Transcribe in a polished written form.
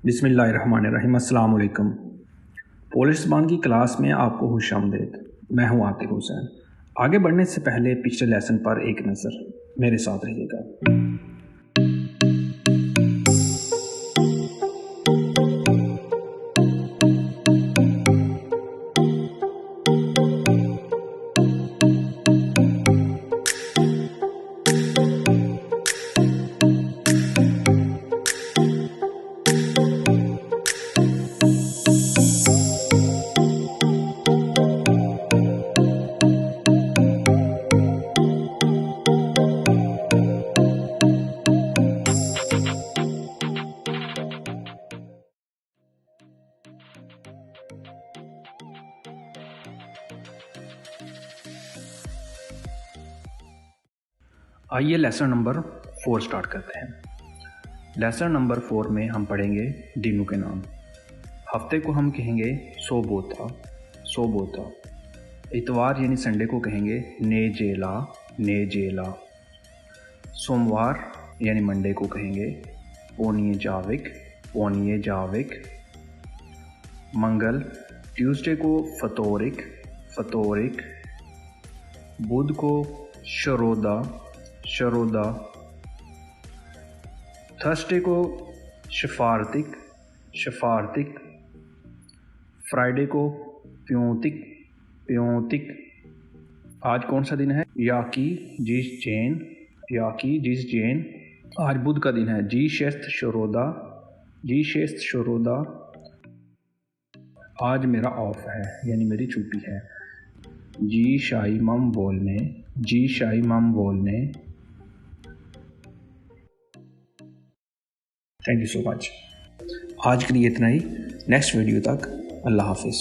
बिस्मिल्लाहिर्रहमानिर्रहीम। अस्सलाम वालेकुम। पोलिश ज़बान की क्लास में आपको खुश आमदीद। मैं हूँ आतिक हुसैन। आगे बढ़ने से पहले पिछले लेसन पर एक नज़र, मेरे साथ रहिएगा। आइए लेसन नंबर 4 स्टार्ट करते हैं। लेसन नंबर 4 में हम पढ़ेंगे दिनों के नाम। हफ्ते को हम कहेंगे सोबोता। इतवार यानी संडे को कहेंगे नेजेला। सोमवार यानी मंडे को कहेंगे पोनिये जाविक। मंगल ट्यूसडे को फतोरिक। बुध को शरोदा। थर्सडे को शफारतिक। फ्राइडे को प्योंतिक। आज कौन सा दिन है? याकी जिस जैन। आज बुध का दिन है। जी शेस्त शरोदा। आज मेरा ऑफ है यानी मेरी छुट्टी है। जी शाही मम बोलने। Thank you so much. आज के लिए इतना ही। नेक्स्ट वीडियो तक अल्लाह हाफिज़।